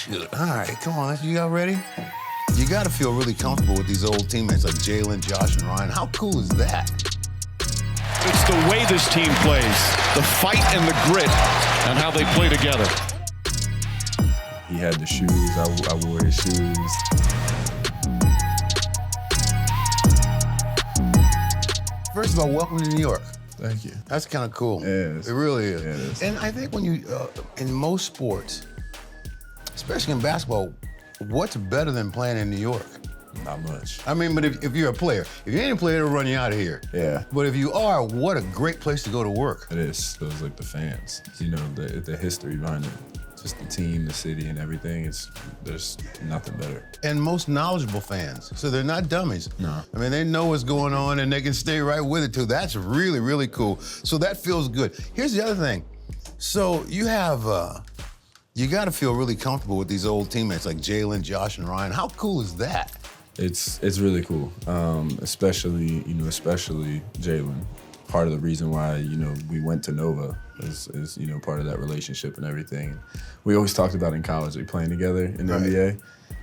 Shoot. All right, come on. You got ready? You got to feel really comfortable with these old teammates like Jalen, Josh, and Ryan. How cool is that? It's the way this team plays, the fight and the grit, and how they play together. He had the shoes. I wore his shoes. First of all, welcome to New York. Thank you. That's kind of cool. Yeah, it is. It really is. Yeah, it is. And I think when you, in most sports, especially in basketball, what's better than playing in New York? Not much. I mean, but if you're a player, if you ain't a player, they'll run you out of here. Yeah. But if you are, what a great place to go to work. It is. Those like the fans. You know, the history behind it. Just the team, the city, and everything. There's nothing better. And most knowledgeable fans. So they're not dummies. No. I mean, they know what's going on and they can stay right with it too. That's really, really cool. So that feels good. Here's the other thing. So you have, you got to feel really comfortable with these old teammates like Jalen, Josh, and Ryan. How cool is that? It's really cool, especially Jalen. Part of the reason why we went to Nova is part of that relationship and everything. We always talked about in college like playing together in the NBA,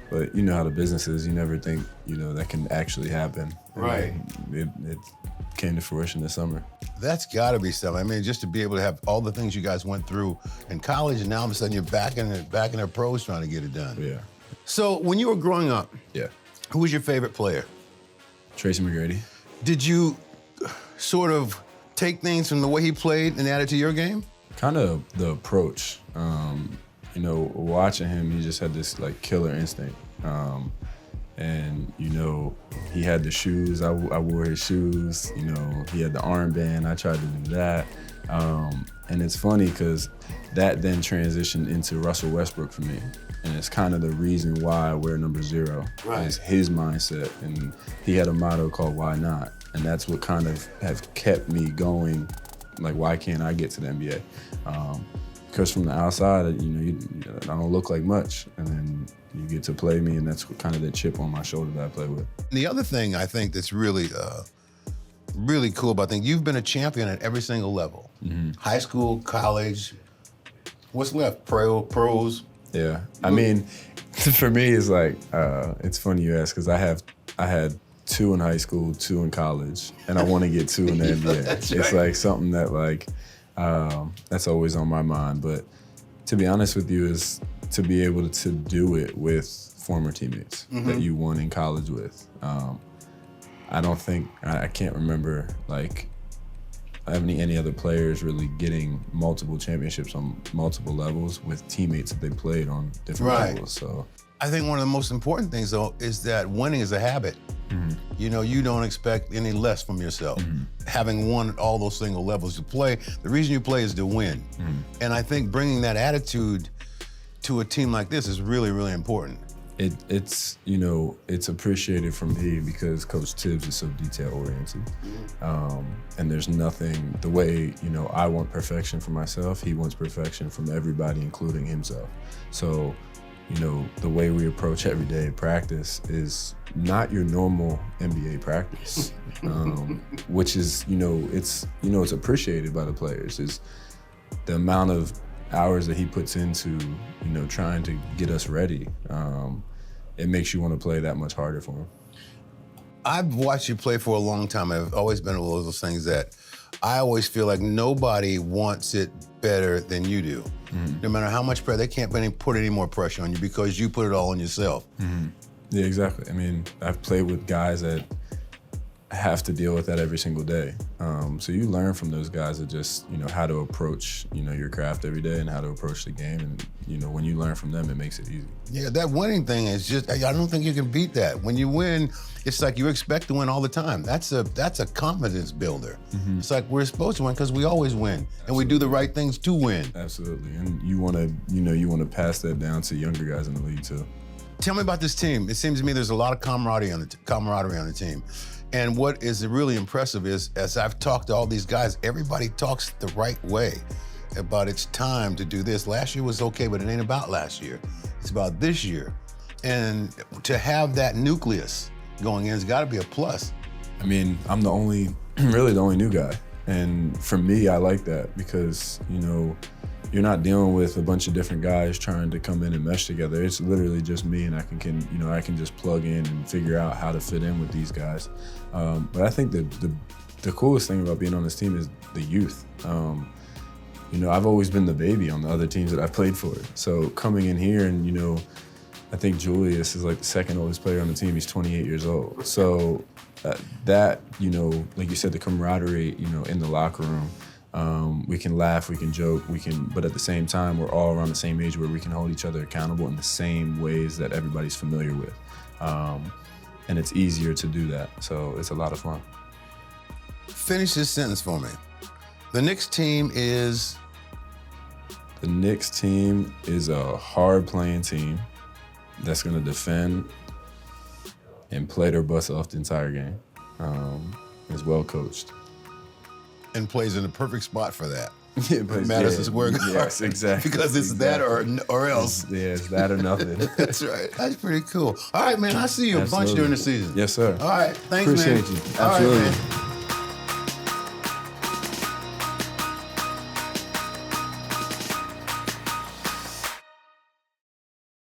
but you know how the business is. You never think that can actually happen. Right. It came to fruition this summer. That's got to be something. I mean, just to be able to have all the things you guys went through in college, and now all of a sudden you're back in the pros trying to get it done. Yeah. So when you were growing up, Yeah. who was your favorite player? Tracy McGrady. Did you sort of take things from the way he played and add it to your game? Kind of the approach. Watching him, he just had this like killer instinct. And he had the shoes. I wore his shoes. He had the armband. I tried to do that. And it's funny because that then transitioned into Russell Westbrook for me. And it's kind of the reason why I wear number 0. Right. Is his mindset. And he had a motto called "Why Not?" And that's what kind of have kept me going. Like, why can't I get to the NBA? Because from the outside, I don't look like much. And then you get to play me, and that's kind of the chip on my shoulder that I play with. The other thing I think that's really, really cool about things, you've been a champion at every single level. Mm-hmm. High school, college, what's left? Pros? Yeah, I mean, for me, it's like, it's funny you ask, because I had 2 in high school, 2 in college, and I want to get 2 in the NBA. That's It's right. like something that that's always on my mind. But to be honest with you, is to be able to do it with former teammates that you won in college with. I can't remember like any other players really getting multiple championships on multiple levels with teammates that they played on different levels. So I think one of the most important things, though, is that winning is a habit. Mm-hmm. You don't expect any less from yourself. Mm-hmm. Having won at all those single levels you play, the reason you play is to win. Mm-hmm. And I think bringing that attitude to a team like this is really, really important. It's appreciated from me because Coach Tibbs is so detail-oriented. And there's nothing, the way, I want perfection for myself, he wants perfection from everybody, including himself. So, the way we approach everyday practice is not your normal NBA practice, which is, it's appreciated by the players. Is the amount of hours that he puts into, trying to get us ready. It makes you want to play that much harder for him. I've watched you play for a long time. I've always been one of those things that I always feel like nobody wants it better than you do. Mm-hmm. No matter how much pressure, they can't put any more pressure on you because you put it all on yourself. Mm-hmm. Yeah, exactly. I mean, I've played with guys that have to deal with that every single day. So you learn from those guys that just, how to approach, your craft every day and how to approach the game. And, when you learn from them, it makes it easy. Yeah, that winning thing is just, I don't think you can beat that. When you win, it's like you expect to win all the time. That's a confidence builder. Mm-hmm. It's like we're supposed to win because we always win. Absolutely. And we do the right things to win. Absolutely. And you want to pass that down to younger guys in the league too. Tell me about this team. It seems to me there's a lot of camaraderie on the team. And what is really impressive is, as I've talked to all these guys, everybody talks the right way about it's time to do this. Last year was okay, but it ain't about last year. It's about this year. And to have that nucleus going in has got to be a plus. I mean, I'm really the only new guy. And for me, I like that because, you're not dealing with a bunch of different guys trying to come in and mesh together. It's literally just me, and I can just plug in and figure out how to fit in with these guys. But I think the coolest thing about being on this team is the youth. I've always been the baby on the other teams that I've played for. So coming in here and, I think Julius is like the second oldest player on the team. He's 28 years old. So that, like you said, the camaraderie, in the locker room, we can laugh, we can joke, but at the same time, we're all around the same age where we can hold each other accountable in the same ways that everybody's familiar with. And it's easier to do that. So it's a lot of fun. Finish this sentence for me. The Knicks team is? The Knicks team is a hard-playing team that's going to defend and play their butts off the entire game. Is well coached. And plays in the perfect spot for that. Yeah, Madison Square Garden. Yes, exactly. Because it's exactly. that or else. It's that or nothing. That's right. That's pretty cool. All right, man. I'll see you a bunch during the season. Yes, sir. All right. Thanks, Appreciate man. you. All right, Absolutely. man.